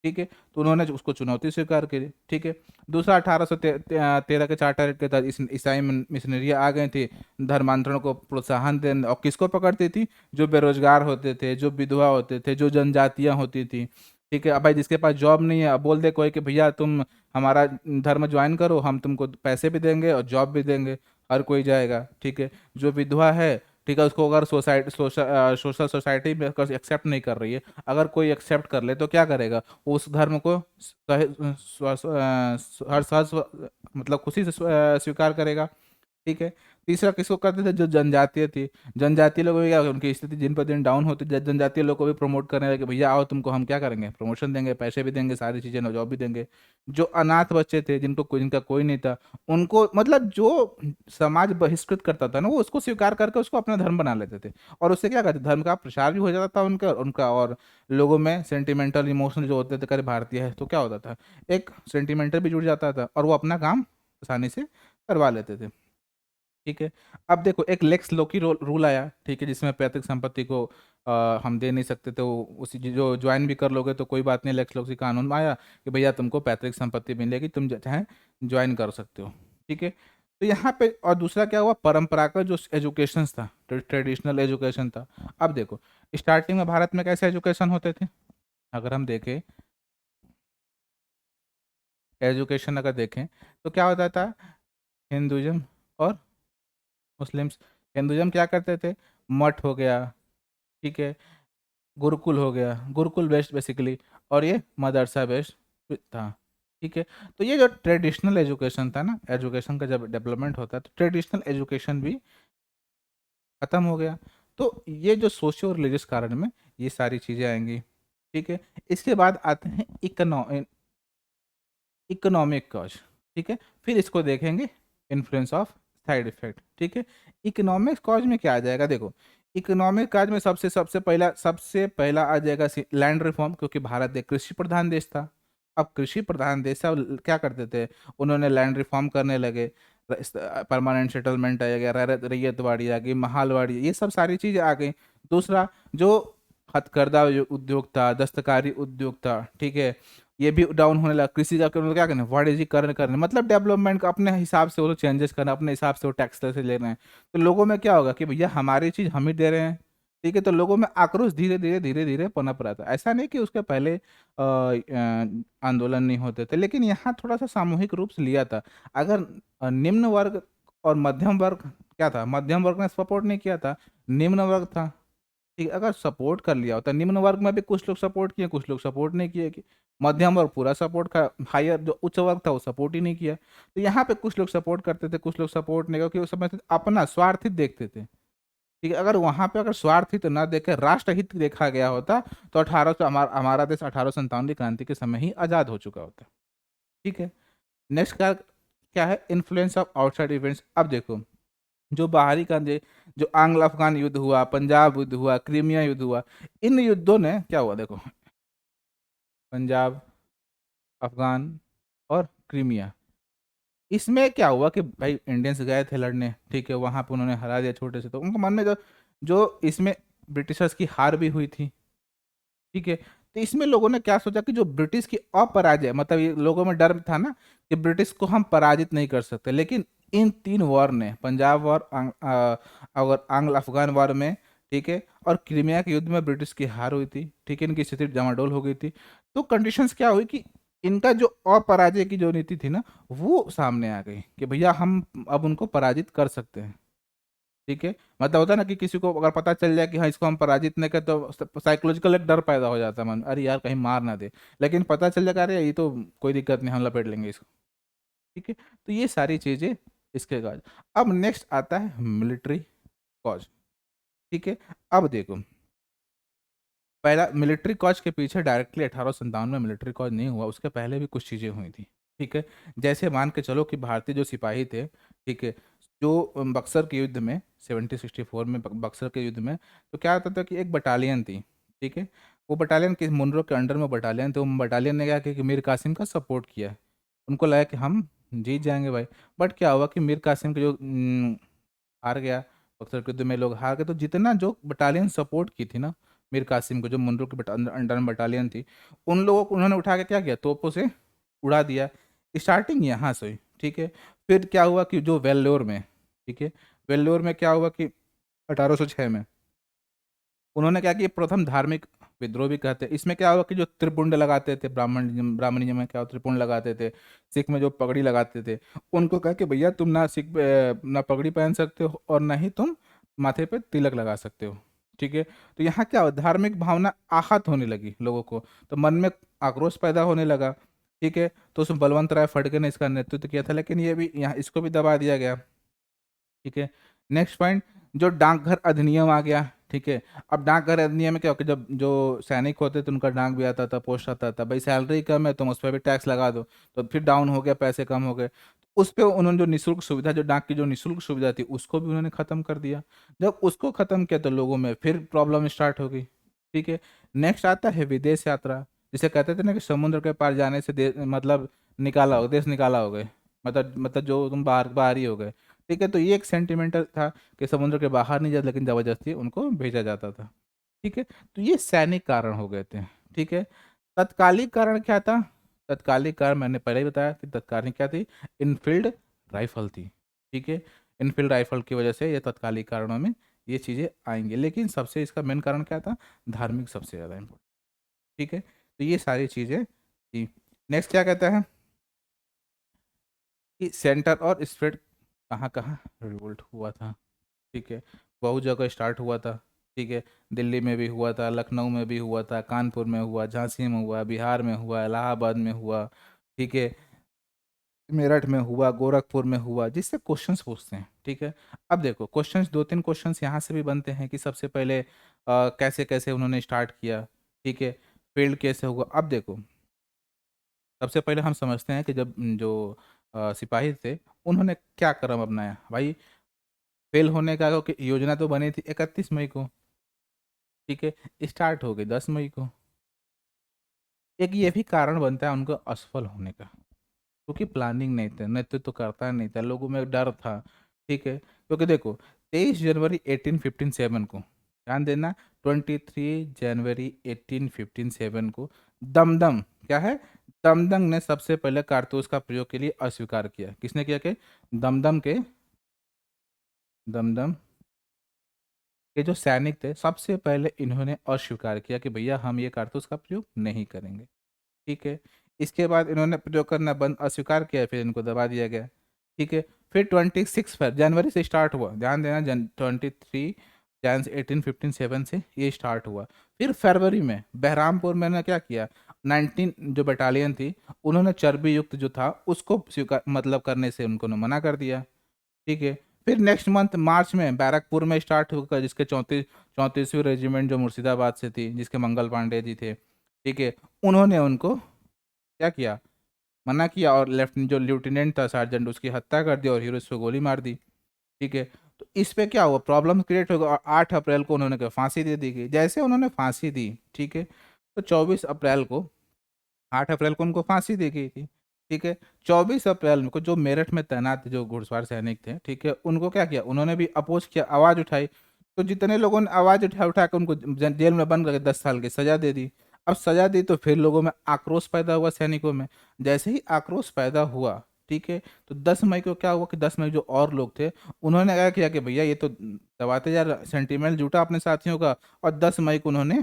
ठीक है, तो उन्होंने उसको चुनौती स्वीकार की। ठीक है। दूसरा 1813 के चार्टर के तहत ईसाई मिशनरी आ गए थे, धर्मांतरण को प्रोत्साहन देने, और किसको पकड़ती थी, जो बेरोजगार होते थे, जो विधवा होते थे, जो जनजातियां होती थी। ठीक है, अब भाई जिसके पास जॉब नहीं है, अब बोल दे कोई कि भैया तुम हमारा धर्म ज्वाइन करो, हम तुमको पैसे भी देंगे और जॉब भी देंगे, हर कोई जाएगा। ठीक है, जो विधवा है, ठीक है, उसको अगर सोशल सोसाइटी में एक्सेप्ट नहीं कर रही है, अगर कोई एक्सेप्ट कर ले तो क्या करेगा, उस धर्म को हर सहज मतलब खुशी से स्वीकार करेगा। ठीक है। तीसरा किसको करते थे, जो जनजातीय थी, जनजातीय लोगों को क्या, उनकी स्थिति दिन पर दिन डाउन होती, जनजातीय लोगों को भी प्रमोट करने लगे, भैया आओ तुमको हम क्या करेंगे, प्रमोशन देंगे, पैसे भी देंगे, सारी चीजें, जॉब भी देंगे। जो अनाथ बच्चे थे, जिनका कोई नहीं था, उनको मतलब जो समाज बहिष्कृत करता था ना, वो उसको स्वीकार करके उसको अपना धर्म बना लेते थे। और उससे क्या करते, धर्म का प्रसार भी हो जाता था उनका और लोगों में सेंटिमेंटल इमोशन जो होते थे, करे भारतीय है, तो क्या होता था, एक सेंटिमेंटल भी जुड़ जाता था और वो अपना काम आसानी से करवा लेते थे। ठीक है। अब देखो एक लेक्स लोकी रूल आया। ठीक है, जिसमें पैतृक संपत्ति को हम दे नहीं सकते, तो उसी जो ज्वाइन भी कर लोगे तो कोई बात नहीं, लेक्स लोकी कानून में आया कि भैया तुमको पैतृक संपत्ति मिलेगी, तुम चाहे ज्वाइन कर सकते हो। ठीक है। तो यहाँ पे और दूसरा क्या हुआ, परंपरागत जो एजुकेशन था, ट्रेडिशनल एजुकेशन था। अब देखो स्टार्टिंग में भारत में कैसे एजुकेशन होते थे, अगर हम देखें एजुकेशन अगर देखें तो क्या होता था, हिंदुइज्म और मुस्लिम्स। हिंदुइज्म क्या करते थे, मठ हो गया, ठीक है, गुरुकुल हो गया, गुरुकुल बेस्ड बेसिकली, और ये मदरसा बेस्ड था, ठीक है। तो ये जो ट्रेडिशनल एजुकेशन था ना, एजुकेशन का जब डेवलपमेंट होता है तो ट्रेडिशनल एजुकेशन भी खत्म हो गया। तो ये जो सोशियो रिलीजियस कारण में ये सारी चीज़ें आएंगी, ठीक है। इसके बाद आते हैं इकोनॉमिक कॉज, ठीक है। फिर इसको देखेंगे इन्फ्लुएंस ऑफ साइड इफेक्ट, ठीक है। इकोनॉमिक कॉज में क्या आ जाएगा, देखो इकोनॉमिक कॉज में सबसे पहला आ जाएगा लैंड रिफॉर्म, क्योंकि भारत एक कृषि प्रधान देश था। अब कृषि प्रधान देश था, क्या करते थे, उन्होंने लैंड रिफॉर्म करने लगे, परमानेंट सेटलमेंट आ गया, रैयतवाड़ी आ गई, महालवाड़ी, ये सब सारी चीज़ें आ गई। दूसरा जो हथकरघा उद्योग था, दस्तकारी उद्योग था, ठीक है, ये भी डाउन होने लगा। कृषि का क्या करना, वाणिज्यीकरण करना, मतलब डेवलपमेंट का अपने हिसाब से वो लोग चेंजेस करना, अपने हिसाब से वो टैक्स से ले रहे हैं। तो लोगों में क्या होगा कि भैया हमारी चीज़ हम ही दे रहे हैं, ठीक है। तो लोगों में आक्रोश धीरे धीरे धीरे धीरे पनप रहा था। ऐसा नहीं कि उसके पहले आंदोलन नहीं होते थे, लेकिन यहाँ थोड़ा सा सामूहिक रूप से लिया था। अगर निम्न वर्ग और मध्यम वर्ग, क्या था, मध्यम वर्ग ने सपोर्ट नहीं किया था, निम्न वर्ग था, ठीक है। अगर सपोर्ट कर लिया होता, निम्न वर्ग में भी कुछ लोग सपोर्ट किए, कुछ लोग सपोर्ट नहीं किए, कि मध्यम वर्ग पूरा सपोर्ट का, हायर जो उच्च वर्ग था वो सपोर्ट ही नहीं किया। तो यहाँ पे कुछ लोग सपोर्ट करते थे, कुछ लोग सपोर्ट नहीं, क्योंकि उस समय अपना स्वार्थ हित देखते थे, ठीक है। अगर वहां पे अगर स्वार्थ हित ना देखे राष्ट्र हित देखा गया होता तो 1800 हमारा देश 1857 की क्रांति के समय ही आजाद हो चुका होता, ठीक है। नेक्स्ट क्या क्या है, इन्फ्लुएंस ऑफ आउटसाइड इवेंट्स। अब देखो जो बाहरी का जो आंग्ल अफगान युद्ध हुआ, पंजाब युद्ध हुआ, क्रीमिया युद्ध हुआ, इन युद्धों ने क्या हुआ, देखो पंजाब, अफगान और क्रीमिया, इसमें क्या हुआ कि भाई इंडियंस गए थे लड़ने, ठीक है, वहां पे उन्होंने हरा दिया छोटे से, तो उनके मन में जो जो इसमें ब्रिटिशर्स की हार भी हुई थी, ठीक है। तो इसमें लोगों ने क्या सोचा कि जो ब्रिटिश की अपराजय, मतलब ये लोगों में डर था ना कि ब्रिटिश को हम पराजित नहीं कर सकते, लेकिन इन तीन वॉर ने, पंजाब वॉर, और आंग्ल अफगान वॉर में, ठीक है, और क्रीमिया के युद्ध में ब्रिटिश की हार हुई थी, ठीक है, इनकी स्थिति डामाडोल हो गई थी। तो कंडीशंस क्या हुई कि इनका जो अपराजय की जो नीति थी ना, वो सामने आ गई कि भैया हम अब उनको पराजित कर सकते हैं, ठीक है। मतलब होता है ना कि किसी को अगर पता चल जाए कि हाँ इसको हम पराजित नहीं कर, तो साइकोलॉजिकल एक डर पैदा हो जाता है मन, अरे यार कहीं मार ना दे। लेकिन पता चल जाएगा अरे ये तो कोई दिक्कत नहीं, हम लपेट लेंगे इसको, ठीक है। तो ये सारी चीजें इसके कॉज। अब नेक्स्ट आता है मिलिट्री कॉज, ठीक है। अब देखो पहला मिलिट्री कॉज के पीछे डायरेक्टली 1857 में मिलिट्री कॉज नहीं हुआ, उसके पहले भी कुछ चीज़ें हुई थी, ठीक है। जैसे मान के चलो कि भारतीय जो सिपाही थे, ठीक है, जो बक्सर के युद्ध में 1764 में बक्सर के युद्ध में, तो क्या होता था कि एक बटालियन थी, ठीक है। वो बटालियन किस मुनरो के अंडर में बटालियन थे, वो बटालियन ने क्या किया कि मीर कासिम का सपोर्ट किया। उनको लगा कि हम जीत जाएंगे भाई। बट क्या हुआ कि मीर कासिम के जो हार गया, बक्सर के युद्ध में लोग हार गए। तो जितना जो बटालियन सपोर्ट की थी ना मीर कासिम को, जो मुंडू की अंडर में बटालियन थी, उन लोगों को उन्होंने उठा के क्या किया, तोपों से उड़ा दिया। स्टार्टिंग यहाँ से हुई, ठीक है। फिर क्या हुआ कि जो वेल्लोर में, ठीक है, वेल्लोर में क्या हुआ कि 1806 में उन्होंने क्या किया, प्रथम धार्मिक विद्रोह भी कहते हैं। इसमें क्या हुआ कि जो त्रिपुंड लगाते थे, ब्राह्मणिज्म में क्या त्रिपुंड लगाते थे, सिख में जो पगड़ी लगाते थे, उनको कहा कि भैया तुम ना ना पगड़ी पहन सकते हो और ना ही तुम माथे पे तिलक लगा सकते हो, ठीक है। तो यहाँ क्या हुआ, धार्मिक भावना आहत होने लगी लोगों को, तो मन में आक्रोश पैदा होने लगा, ठीक है। तो उसमें बलवंत राय फडके ने इसका नेतृत्व किया था, लेकिन ये भी यहाँ इसको भी दबा दिया गया, ठीक है। नेक्स्ट पॉइंट, जो डाकघर अधिनियम आ गया, ठीक है। अब डाकघर अधिनियम में क्या होता, जब जो सैनिक होते थे उनका डाक भी आता था, पोस्ट आता था, भाई सैलरी कम है तुम उस पर भी टैक्स लगा दो, तो फिर डाउन हो गया, पैसे कम हो गए। उस पे उन्होंने जो निःशुल्क सुविधा, जो डाक की जो निःशुल्क सुविधा थी, उसको भी उन्होंने खत्म कर दिया। जब उसको खत्म किया तो लोगों में फिर प्रॉब्लम स्टार्ट हो गई, ठीक है। नेक्स्ट आता है विदेश यात्रा, जिसे कहते थे ना कि समुद्र के पार जाने से मतलब निकाला हो, देश निकाला हो गए, मतलब जो तुम बाहर बाहर ही हो गए, ठीक है। तो ये एक सेंटिमेंटल था कि समुद्र के बाहर नहीं जाते, लेकिन जबरदस्ती उनको भेजा जाता था, ठीक है। तो ये सैनिक कारण हो गए थे, ठीक है। तत्कालिक कारण क्या था, तत्कालिक कारण मैंने पहले ही बताया कि तत्कालिक क्या थी, इनफील्ड राइफल थी, ठीक है। इनफील्ड राइफल की वजह से ये तत्कालिक कारणों में ये चीज़ें आएंगी, लेकिन सबसे इसका मेन कारण क्या था? धार्मिक सबसे ज़्यादा इम्पोर्टेंट। ठीक है, तो ये सारी चीज़ें थी। नेक्स्ट क्या कहता है कि सेंटर और स्प्रेड कहाँ कहाँ रिवोल्ट हुआ था। ठीक है, बहुत जगह स्टार्ट हुआ था। ठीक है, दिल्ली में भी हुआ था, लखनऊ में भी हुआ था, कानपुर में हुआ, झांसी में हुआ, बिहार में हुआ, इलाहाबाद में हुआ। ठीक है, मेरठ में हुआ, गोरखपुर में हुआ, जिससे क्वेश्चंस पूछते हैं। ठीक है, अब देखो क्वेश्चंस, दो तीन क्वेश्चंस यहाँ से भी बनते हैं कि सबसे पहले कैसे कैसे उन्होंने स्टार्ट किया। ठीक है, फील्ड कैसे हुआ। अब देखो, सबसे पहले हम समझते हैं कि जब जो सिपाही थे, उन्होंने क्या कदम अपनाया भाई। फेल होने का क्योंकि योजना तो बनी थी 31 मई को। ठीक है, स्टार्ट हो गई 10 मई को। एक ये भी कारण बनता है उनको असफल होने का, क्योंकि प्लानिंग नहीं था, नेतृत्व तो करता नहीं था, लोगों में डर था। ठीक है, क्योंकि देखो 23 जनवरी 1857 को, ध्यान देना, 23 जनवरी 1857 को दमदम, क्या है, दमदम ने सबसे पहले कारतूस का प्रयोग के लिए अस्वीकार किया। किसने किया? के दमदम के जो सैनिक थे, सबसे पहले इन्होंने अस्वीकार किया कि भैया हम ये कारतूस का प्रयोग नहीं करेंगे। ठीक है, इसके बाद इन्होंने प्रयोग करना बंद अस्वीकार किया, फिर इनको दबा दिया गया। ठीक है, फिर 26 जनवरी से स्टार्ट हुआ, ध्यान देना, 23 जन 1857 से ये स्टार्ट हुआ। फिर फरवरी में बहरामपुर में ने क्या किया, 19 जो बटालियन थी, उन्होंने चर्बी युक्त जो था उसको स्वीकार मतलब करने से उनको मना कर दिया। ठीक है, फिर नेक्स्ट मंथ मार्च में बैरकपुर में स्टार्ट होगा, जिसके 34वीं रेजिमेंट जो मुर्शिदाबाद से थी, जिसके मंगल पांडे जी थे। ठीक है, उन्होंने उनको क्या किया, मना किया, और लेफ्टिनेंट जो लेफ्टिनेंट था सार्जेंट, उसकी हत्या कर दी और हीरो को गोली मार दी। ठीक है, तो इस पे क्या हुआ, प्रॉब्लम क्रिएट हो गया, और 8 अप्रैल को उन्होंने फांसी दे दी गई। जैसे उन्होंने फांसी दी, ठीक है, तो 24 अप्रैल को, 8 अप्रैल को उनको फांसी दी गई थी। ठीक है, 24 अप्रैल को जो मेरठ में तैनात जो घुड़सवार सैनिक थे, ठीक है, उनको क्या किया, उन्होंने भी अपोज किया, आवाज उठाई। तो जितने लोगों ने आवाज उठा उठा के उनको जेल में बंद करके 10 साल की सजा दे दी। अब सजा दी तो फिर लोगों में आक्रोश पैदा हुआ, सैनिकों में। जैसे ही आक्रोश पैदा हुआ, ठीक है, तो 10 मई को क्या हुआ कि 10 मई जो और लोग थे, उन्होंने क्या किया कि भैया ये तो दबाते जा रहा, सेंटिमेंट जुटा अपने साथियों का, और 10 मई को उन्होंने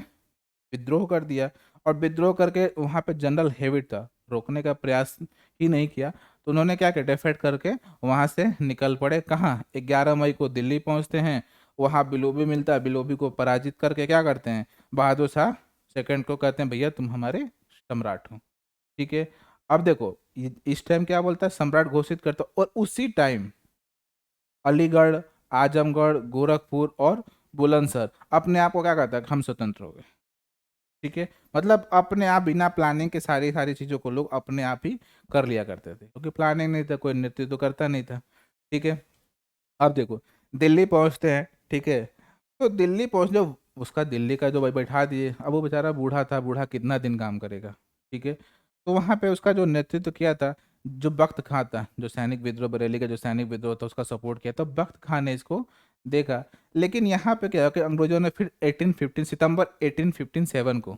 विद्रोह कर दिया। और विद्रोह करके वहां पे जनरल हेविट था, रोकने का प्रयास ही नहीं किया। तो उन्होंने क्या किया, डेफेक्ट करके वहां से निकल पड़े। कहाँ? 11 मई को दिल्ली पहुंचते हैं, वहां बिलोबी मिलता है, बिलोबी को पराजित करके क्या करते हैं, बहादुर शाह सेकंड को कहते हैं भैया तुम हमारे सम्राट हो। ठीक है, अब देखो इस टाइम क्या बोलता है, सम्राट घोषित करता है, और उसी टाइम अलीगढ़, आजमगढ़, गोरखपुर और बुलंदशहर अपने आप को क्या कहता है, हम स्वतंत्र हो गए। ठीक है, मतलब अपने आप बिना प्लानिंग के सारी सारी चीज़ों को लोग अपने आप ही कर लिया करते थे, क्योंकि प्लानिंग नहीं था, कोई नेतृत्व तो करता नहीं था। ठीक है, अब देखो दिल्ली पहुंचते हैं। ठीक है, तो दिल्ली पहुंच जो उसका दिल्ली का जो भाई बैठा दिए, अब वो बेचारा बूढ़ा था, बूढ़ा कितना दिन काम करेगा। ठीक है, तो वहां पे उसका जो नेतृत्व किया था, जो बख्त खां था, जो सैनिक विद्रोह, बरेली का जो सैनिक विद्रोह था, उसका सपोर्ट किया, तो बख्त खां ने इसको देखा। लेकिन यहाँ पे क्या हुआ कि अंग्रेजों ने फिर 1815 सितंबर 1857 को,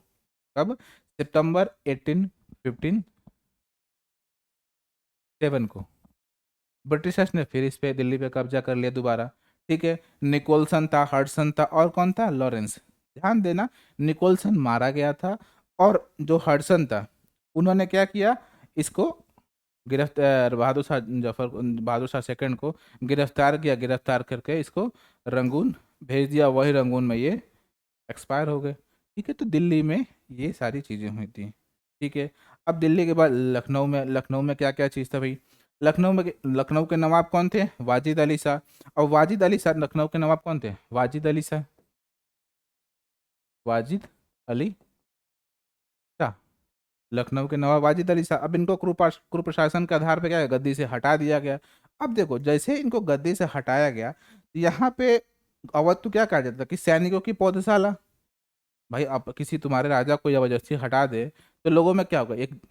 कब, सितंबर 1857 को ब्रिटिशर्स ने फिर इस पे दिल्ली पे कब्जा कर लिया दोबारा। ठीक है, निकोलसन था, हडसन था, और कौन था, लॉरेंस। ध्यान देना, निकोलसन मारा गया था, और जो हडसन था, उन्होंने क्या किया, इसको गिरफ्तार, बहादुर शाह सेकंड को गिरफ्तार किया, गिरफ्तार करके इसको रंगून भेज दिया, वही रंगून में ये एक्सपायर हो गए। ठीक है, तो दिल्ली में ये सारी चीज़ें हुई थी। ठीक है, अब दिल्ली के बाद लखनऊ में क्या क्या चीज़ था भाई। लखनऊ के नवाब कौन थे, वाजिद अली शाह। और वाजिद अली शाह, लखनऊ के नवाब कौन थे, वाजिद अली शाह, वाजिद अली शाह, लखनऊ के नवाब वाजिद अली शाह। अब इनको कुप्रशासन के आधार पे क्या है, गद्दी से हटा दिया गया। अब देखो जैसे इनको गद्दी से हटाया गया, तो यहाँ पे अवध तो क्या कहा जाता था कि सैनिकों की पौधशाला। भाई आप किसी तुम्हारे राजा को जबरदस्ती हटा दे, तो लोगों में क्या होगा, एक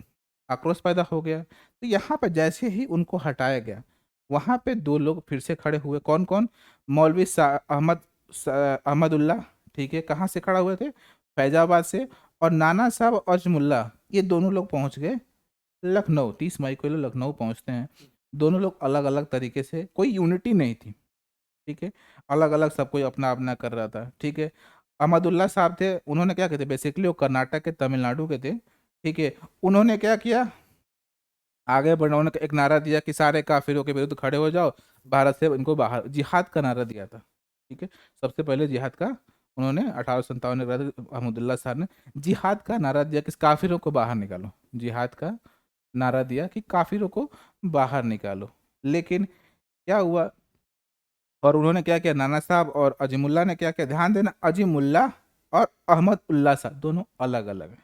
आक्रोश पैदा हो गया। तो यहाँ पे जैसे ही उनको हटाया गया, वहाँ पे दो लोग फिर से खड़े हुए, कौन कौन, मौलवी अहमदुल्ला। ठीक है, कहाँ से खड़ा हुए थे, फैजाबाद से। और नाना साहब अजमुल्ला, ये दोनों लोग पहुँच गए लखनऊ। 30 मई को ये लोग लखनऊ पहुँचते हैं। दोनों लोग अलग अलग तरीके से, कोई यूनिटी नहीं थी, ठीक है, अलग अलग सब कोई अपना अपना कर रहा था, ठीक है। अहमदुल्ला साहब थे, उन्होंने क्या कहते, बेसिकली वो कर्नाटक के, तमिलनाडु के थे, ठीक है। उन्होंने क्या किया, आगे बढ़ा, उन्होंने एक नारा दिया कि सारे काफिरों के विरुद्ध खड़े हो जाओ, भारत से इनको बाहर, जिहाद का नारा दिया था, ठीक है। सबसे पहले जिहाद का उन्होंने 1857 में अहमदुल्ला साहब ने जिहाद का नारा दिया कि काफिरों को बाहर निकालो, जिहाद का नारा दिया कि काफिरों को बाहर निकालो। लेकिन क्या हुआ, और उन्होंने क्या किया, नाना साहब और अजीमुल्ला ने क्या किया, ध्यान देना, अजीमुल्ला और अहमद उल्ला साहब दोनों अलग अलग हैं,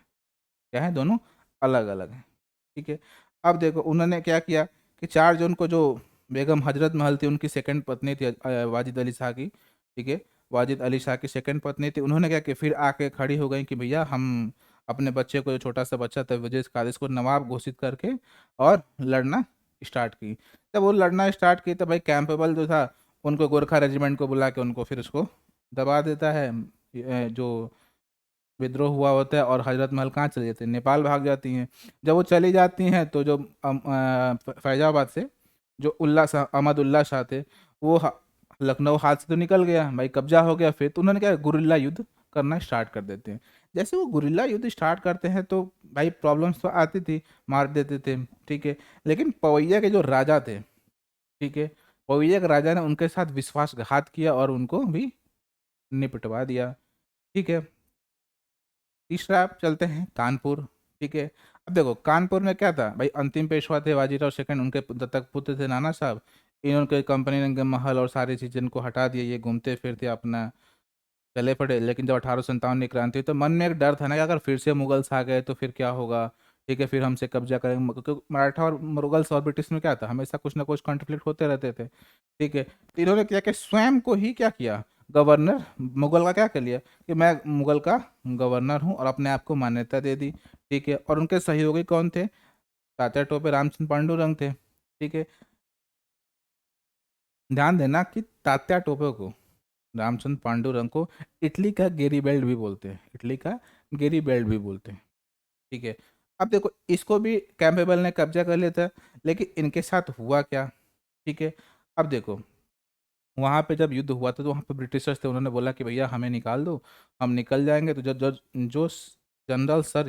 क्या है, दोनों अलग अलग हैं, ठीक है। अब देखो उन्होंने क्या किया कि 4 जून को जो बेगम हजरत महल थी, उनकी सेकंड पत्नी थी, वाजिद अली शाह की, ठीक है, वाजिद अली शाह की सेकंड पत्नी थी, उन्होंने क्या किया, फिर आके खड़ी हो गई कि भैया हम अपने बच्चे को, जो छोटा सा बच्चा था वजीर कादिस को, नवाब घोषित करके और लड़ना स्टार्ट की। जब वो लड़ना स्टार्ट की तो भाई कैंपेबल जो था, उनको गोरखा रेजिमेंट को बुला के उनको फिर उसको दबा देता है, जो विद्रोह हुआ होता है, और हजरत महल कहाँ चले जाते हैं, नेपाल भाग जाती हैं। जब वो चली जाती हैं तो जो फैजाबाद से जो उल्ला शाह, अहमद उल्ला शाह थे, वो लखनऊ हाथ से तो निकल गया भाई, कब्जा हो गया। फिर तो उन्होंने क्या, गुरिल्ला युद्ध करना स्टार्ट कर देते हैं। जैसे वो गुरिल्ला युद्ध स्टार्ट करते हैं तो भाई प्रॉब्लम्स तो आती थी, मार देते थे, ठीक है। लेकिन पवैया के जो राजा थे, ठीक है, पवैया के राजा ने उनके साथ विश्वासघात किया और उनको भी निपटवा दिया, ठीक है। तीसरा आप चलते हैं कानपुर, ठीक है। अब देखो कानपुर में क्या था भाई, अंतिम पेशवा थे बाजीराव सेकंड, उनके दत्तक पुत्र थे नाना साहब। इन्होंने कंपनी ने महल और सारी चीज़ें को हटा दिए, ये घूमते फिरते अपना चले पड़े। लेकिन जब 1857 की क्रांति हुई तो मन में एक डर था ना कि अगर फिर से मुगल्स आ गए तो फिर क्या होगा, ठीक है, फिर हमसे कब्जा करेंगे, क्योंकि मराठा और मुगल्स और ब्रिटिश में क्या था, हमेशा कुछ ना कुछ कॉन्फ्लिक्ट होते रहते थे, ठीक है। तो इन्होंने क्या किया, स्वयं को ही क्या किया, गवर्नर मुगल का क्या कर लिया कि मैं मुगल का गवर्नर हूँ, और अपने आप को मान्यता दे दी, ठीक है। और उनके सहयोगी कौन थे, तात्या टोपे, रामचंद्र पांडुरंग थे, ठीक है। ध्यान देना कि तात्या टोपे को, रामचंद्र पांडुरंग को इटली का गेरी बेल्ट भी बोलते हैं, इटली का गेरी बेल्ट भी बोलते हैं, ठीक है। अब देखो इसको भी कैंपेबल ने कब्जा कर लिया था, लेकिन इनके साथ हुआ क्या, ठीक है। अब देखो वहाँ पे जब युद्ध हुआ था तो वहाँ पे ब्रिटिशर्स थे, उन्होंने बोला कि भैया हमें निकाल दो, हम निकल जाएंगे। तो जो जनरल सर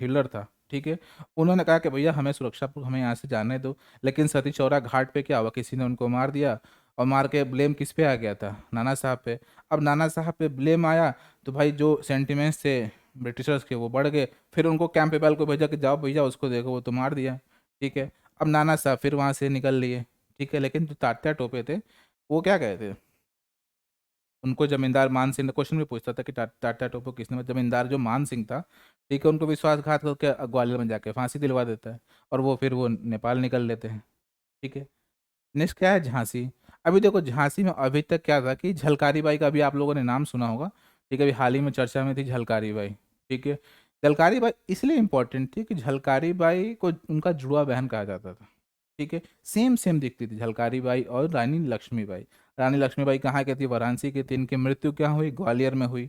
हिलर था, ठीक है, उन्होंने कहा कि भैया हमें सुरक्षा, हमें यहाँ से जाने दो। लेकिन सती चौरा घाट पे क्या हुआ, किसी ने उनको मार दिया, और मार के ब्लेम किस पे आ गया था, नाना साहब पे। अब नाना साहब पे ब्लेम आया तो भाई जो सेंटिमेंट्स थे ब्रिटिशर्स के वो बढ़ गए, फिर उनको कैंपेबल को भेजा कि जाओ भैया उसको देखो, वो तो मार दिया, ठीक है। अब नाना साहब फिर वहाँ से निकल लिए, ठीक है। लेकिन जो तात्या टोपे थे वो क्या कहते, उनको जमींदार मान सिंह ने क्वेश्चन भी पूछता था कि टाटा टोपो किसने, जमींदार जो मान सिंह था, ठीक है, उनको विश्वासघात करके ग्वालियर में जाके फांसी दिलवा देता है, और वो फिर वो नेपाल निकल लेते हैं, ठीक है। नेक्स्ट क्या है, झांसी। अभी देखो झांसी में अभी तक क्या था कि झलकारी बाई का भी आप लोगों ने नाम सुना होगा, ठीक है, अभी हाल ही में चर्चा में थी झलकारी बाई, ठीक है। झलकारी बाई इसलिए इंपॉर्टेंट थी कि झलकारी बाई को उनका जुड़वा बहन कहा जाता था, ठीक है। सेम सेम दिखती थी झलकारी बाई और रानी लक्ष्मीबाई। रानी लक्ष्मीबाई कहाँ की थी, वाराणसी की थी। इनकी मृत्यु क्या हुई, ग्वालियर में हुई,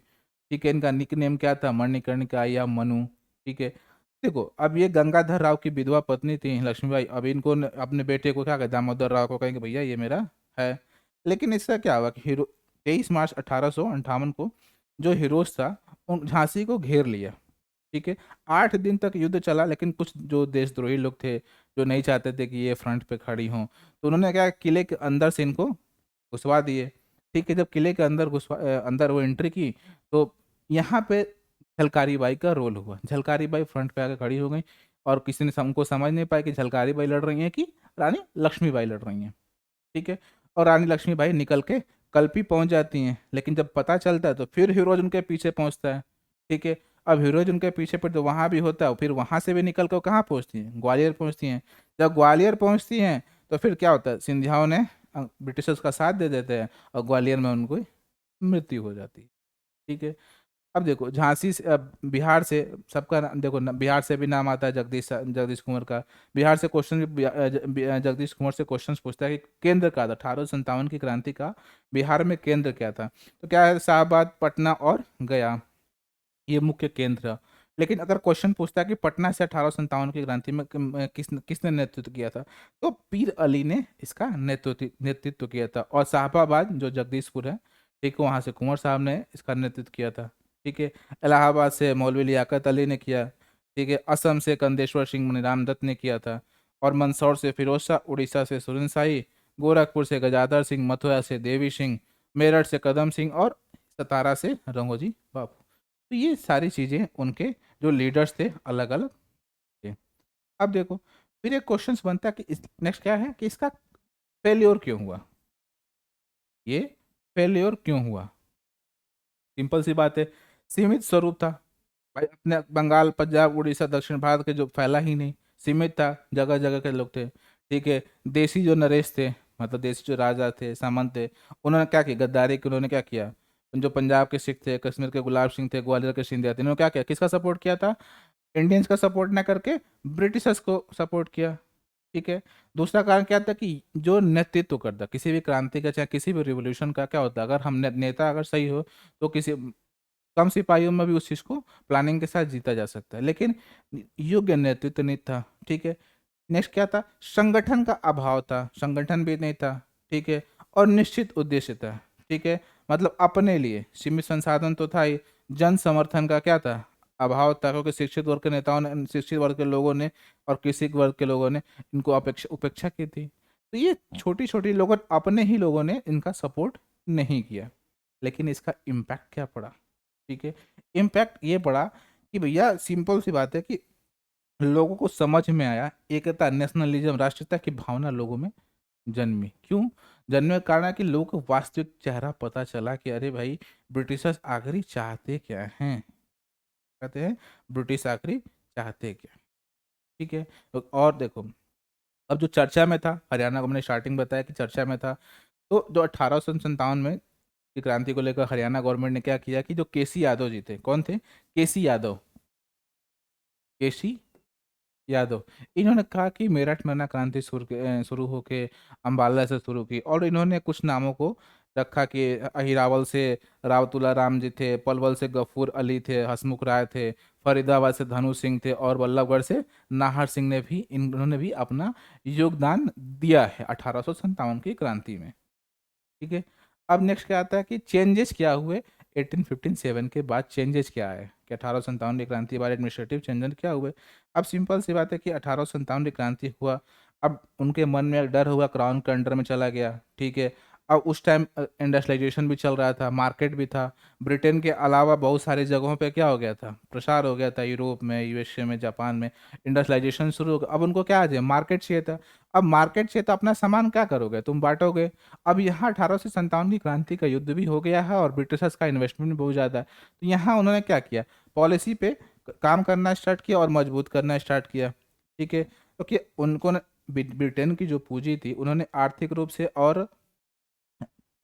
ठीक है। इनका निक नेम क्या था, मणिकर्णिका या मनु, ठीक है। देखो अब ये गंगाधर राव की विधवा पत्नी थी लक्ष्मीबाई, अब इनको अपने बेटे को क्या कहते, दामोदर राव को कहेंगे भैया ये मेरा है। लेकिन इससे क्या हुआ कि 23 मार्च 1858 को जो हिरोज था उन झांसी को घेर लिया, ठीक है। 8 दिन तक युद्ध चला, लेकिन कुछ जो देशद्रोही लोग थे, जो नहीं चाहते थे कि ये फ्रंट पे खड़ी हों, तो उन्होंने क्या, किले के अंदर से इनको घुसवा दिए, ठीक है। जब किले के अंदर अंदर वो एंट्री की, तो यहाँ पे झलकारी बाई का रोल हुआ, झलकारी बाई फ्रंट पे आके खड़ी हो गई, और किसी ने हमको समझ नहीं पाया कि झलकारी बाई लड़ रही हैं कि रानी लक्ष्मीबाई लड़ रही हैं, ठीक है। और रानी लक्ष्मीबाई निकल के कल्पी पहुंच जाती हैं, लेकिन जब पता चलता है तो फिर हीरोज उनके पीछे पहुंचता है, ठीक है। अब हीरोज उनके पीछे पर तो वहां भी होता है, फिर वहां से भी निकल कर कहाँ पहुंचती हैं, ग्वालियर पहुंचती हैं। जब ग्वालियर पहुंचती हैं तो फिर क्या होता है, सिंधियाओं ने ब्रिटिशर्स का साथ दे देते हैं, और ग्वालियर में उनको मृत्यु हो जाती है, ठीक है। अब देखो झांसी से, बिहार से सबका देखो बिहार से भी नाम आता है, जगदीश कुंवर का। बिहार से क्वेश्चन भी जगदीश कुंवर से क्वेश्चन पूछता है कि केंद्र का था 1857 की क्रांति का, बिहार में केंद्र क्या था। तो क्या है, शाहबाद, पटना और गया, ये मुख्य केंद्र था, लेकिन अगर क्वेश्चन पूछता है कि पटना से 1857 की क्रांति में किसने नेतृत्व किया था, तो पीर अली ने इसका नेतृत्व किया था। और साहबाबाद जो जगदीशपुर है, ठीक है, वहाँ से कुंवर साहब ने इसका नेतृत्व किया था। ठीक है, इलाहाबाद से मौलवी लियाकत अली ने किया। ठीक है, असम से कंदेश्वर सिंह मनीराम दत्त ने किया था। और मंदसौर से फिरोज शाह, उड़ीसा से सुरेंद्र शाही, गोरखपुर से गजाधर सिंह, मथुरा से देवी सिंह, मेरठ से कदम सिंह और सतारा से रंगोजी बापू। तो ये सारी चीज़ें उनके जो लीडर्स थे अलग अलग थे। अब देखो, फिर एक क्वेश्चन बनता है कि नेक्स्ट क्या है कि इसका फेल्योर क्यों हुआ, ये फेल्योर क्यों हुआ। सिंपल सी बात है, सीमित स्वरूप था भाई। अपने बंगाल, पंजाब, उड़ीसा, दक्षिण भारत के जो फैला ही नहीं, सीमित था, जगह जगह के लोग थे। ठीक है, देसी जो नरेश थे, मतलब देसी जो राजा थे, सामंत थे, उन्होंने क्या किया, गद्दारी की उन्होंने क्या किया। जो पंजाब के सिख थे, कश्मीर के गुलाब सिंह थे, ग्वालियर के सिंधिया थे, इन्होंने क्या किया, किसका सपोर्ट किया था, इंडियंस का सपोर्ट ना करके ब्रिटिशर्स को सपोर्ट किया। ठीक है, दूसरा कारण क्या था कि जो नेतृत्व करता किसी भी क्रांति का, चाहे किसी भी रिवोल्यूशन का, क्या होता है, अगर हम नेता अगर सही हो तो किसी कम सिपाहियों में भी उस चीज को प्लानिंग के साथ जीता जा सकता है। लेकिन योग्य नेतृत्व नहीं था। ठीक है, नेक्स्ट क्या था, संगठन का अभाव था, संगठन भी नहीं था। ठीक है, और निश्चित उद्देश्य था। ठीक है, मतलब अपने लिए सीमित संसाधन तो था ही, जन समर्थन का क्या था, अभाव था, क्योंकि शिक्षित वर्ग के नेताओं ने, शिक्षित वर्ग के लोगों ने और कृषि वर्ग के लोगों ने इनको अपेक्षा उपेक्षा की थी। तो ये छोटी छोटी लोगों, अपने ही लोगों ने इनका सपोर्ट नहीं किया। लेकिन इसका इम्पैक्ट क्या पड़ा। ठीक है, इम्पैक्ट ये पड़ा कि भैया सिंपल सी बात है कि लोगों को समझ में आया, एकता, नेशनलिज्म, राष्ट्रीयता की भावना लोगों में जन्मी। क्यों जन्मे का कारण है कि लोगों को वास्तविक चेहरा पता चला कि अरे भाई, ब्रिटिशर्स आखिरी चाहते क्या हैं। कहते हैं ब्रिटिश आखिरी चाहते क्या। ठीक है, तो और देखो, अब जो चर्चा में था, हरियाणा को मैंने स्टार्टिंग बताया कि चर्चा में था, तो जो 1857 में की क्रांति को लेकर हरियाणा गवर्नमेंट ने क्या किया कि जो केसी यादव जी थे, कौन थे, केसी यादव, केसी यादव, इन्होंने कहा कि मेरठ में ना क्रांति शुरू होके अम्बाला से शुरू की। और इन्होंने कुछ नामों को रखा कि अहिरावल से रावतुल्ला राम जी थे, पलवल से गफूर अली थे, हसमुख राय थे, फरीदाबाद से धनु सिंह थे, और बल्लभगढ़ से नाहर सिंह ने भी, इन्होंने भी अपना योगदान दिया है 1857 की क्रांति में। ठीक है, अब नेक्स्ट क्या आता है कि चेंजेस क्या हुए 1857 के बाद, चेंजेस क्या आए कि 1857 की क्रांति के बाद एडमिनिस्ट्रेटिव चेंजेस क्या हुए। अब सिंपल सी बात है कि 1857 की क्रांति हुआ, अब उनके मन में एक डर हुआ, क्राउन के अंडर में चला गया। ठीक है, अब उस टाइम इंडस्ट्रियलाइजेशन भी चल रहा था, मार्केट भी था, ब्रिटेन के अलावा बहुत सारी जगहों पे क्या हो गया था, प्रसार हो गया था, यूरोप में, यूएसए में, जापान में इंडस्ट्रियलाइजेशन शुरू हो गया। अब उनको क्या चाहिए, मार्केट चाहिए था। अब मार्केट चाहिए तो अपना सामान क्या करोगे, तुम बांटोगे। अब यहाँ 1857 की क्रांति का युद्ध भी हो गया है और ब्रिटिशर्स का इन्वेस्टमेंट भी बहुत ज़्यादा है। तो यहाँ उन्होंने क्या किया, पॉलिसी पे काम करना स्टार्ट किया और मजबूत करना स्टार्ट किया। ठीक है, क्योंकि उनको ब्रिटेन की जो पूंजी थी, उन्होंने आर्थिक रूप से और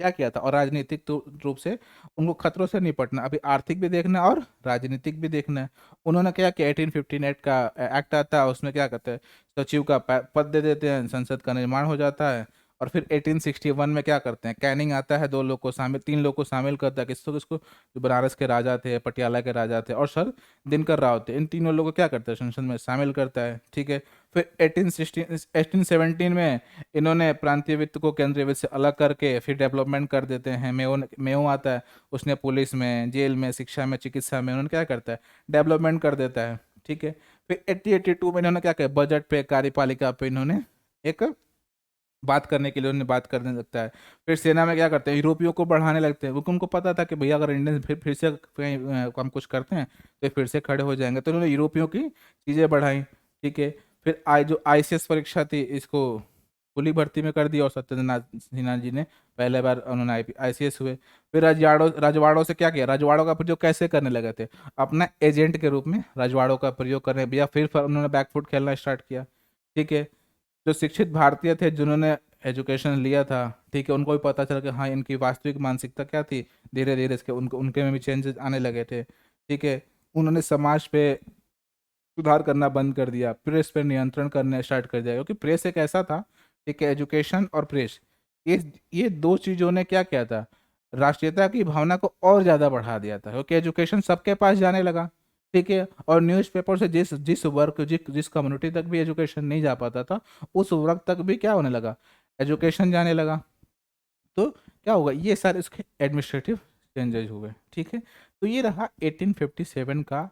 क्या किया था, और राजनीतिक रूप से उनको खतरों से निपटना, अभी आर्थिक भी देखना है और राजनीतिक भी देखना है। उन्होंने क्या किया, 1858 का एक्ट आता है, उसमें क्या कहते हैं, सचिव का पद दे देते हैं, संसद का निर्माण हो जाता है। और फिर 1861 में क्या करते हैं, कैनिंग आता है, 2 लोग को शामिल, 3 लोग को शामिल करता है, किसको किसको, जो बनारस के राजा थे, पटियाला के राजा थे, और सर दिनकर राव थे, इन तीनों लोगों को क्या करता है, संसद में शामिल करता है। ठीक है, फिर 1817 में इन्होंने प्रांतीय वित्त को केंद्रीय वित्त से अलग करके फिर डेवलपमेंट कर देते हैं। मेओ आता है, उसने पुलिस में, जेल में, शिक्षा में, चिकित्सा में उन्होंने क्या करता है, डेवलपमेंट कर देता है। ठीक है, फिर 1882 में इन्होंने क्या किया, बजट पे, कार्यपालिका पे इन्होंने एक बात करने के लिए उन्हें बात करने लगता है। फिर सेना में क्या करते हैं, यूरोपियों को बढ़ाने लगते हैं, क्योंकि उनको पता था कि भैया अगर इंडियन फिर से कहीं हम कुछ करते हैं तो ये फिर से खड़े हो जाएंगे, तो उन्होंने यूरोपियों की चीज़ें बढ़ाई। ठीक है, फिर जो आईसीएस परीक्षा थी, इसको खुली भर्ती में कर दिया, और सत्येंद्रनाथ सिन्हा जी ने पहले बार उन्होंने आईसीएस हुए। फिर रजवाड़ों से क्या किया, रजवाड़ों का प्रयोग कैसे करने लगे थे, अपना एजेंट के रूप में रजवाड़ों का प्रयोग करने, भैया फिर उन्होंने बैकफुट खेलना स्टार्ट किया। ठीक है, जो शिक्षित भारतीय थे जिन्होंने एजुकेशन लिया था, ठीक है, उनको भी पता चला कि हाँ इनकी वास्तविक मानसिकता क्या थी, धीरे धीरे इसके उनके में भी चेंजेस आने लगे थे। ठीक है, उन्होंने समाज पे सुधार करना बंद कर दिया, प्रेस पे नियंत्रण करना स्टार्ट कर दिया, क्योंकि प्रेस एक ऐसा था, ठीक है, एजुकेशन और प्रेस, ये ये 2 चीज़ों ने क्या किया था, राष्ट्रीयता की भावना को और ज़्यादा बढ़ा दिया था, क्योंकि एजुकेशन सबके पास जाने लगा। ठीक है। और न्यूज़पेपर से जिस जिस वर्ग जिस कम्युनिटी तक भी एजुकेशन नहीं जा पाता था, उस वर्ग तक भी क्या होने लगा, एजुकेशन जाने लगा। तो क्या होगा, ये सारे इसके एडमिनिस्ट्रेटिव चेंजेज हुए। ठीक है। तो ये रहा 1857 का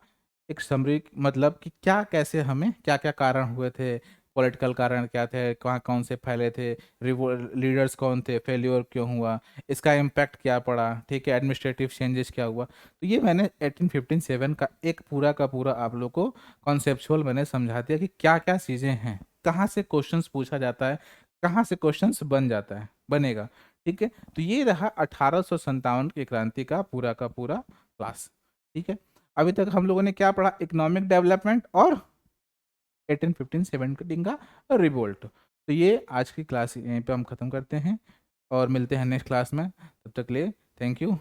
एक समरी, मतलब कि क्या कैसे हमें क्या क्या कारण हुए थे, पॉलिटिकल कारण क्या थे, कहाँ कौन से फैले थे, लीडर्स कौन थे, फेल्योर क्यों हुआ, इसका इम्पैक्ट क्या पड़ा, ठीक है, एडमिनिस्ट्रेटिव चेंजेस क्या हुआ। तो ये मैंने 1857 का एक पूरा का पूरा आप लोग को कॉन्सेप्चुअल मैंने समझा दिया कि क्या क्या चीज़ें हैं, कहाँ से क्वेश्चंस पूछा जाता है, कहाँ से क्वेश्चंस बन जाता है, बनेगा। ठीक है। तो ये रहा 1857 की क्रांति का पूरा क्लास। ठीक है। अभी तक हम लोगों ने क्या पढ़ा, इकोनॉमिक डेवलपमेंट और 1857 का रिवोल्ट। तो ये आज की क्लास यहीं पे हम ख़त्म करते हैं और मिलते हैं नेक्स्ट क्लास में। तब तक के लिए थैंक यू।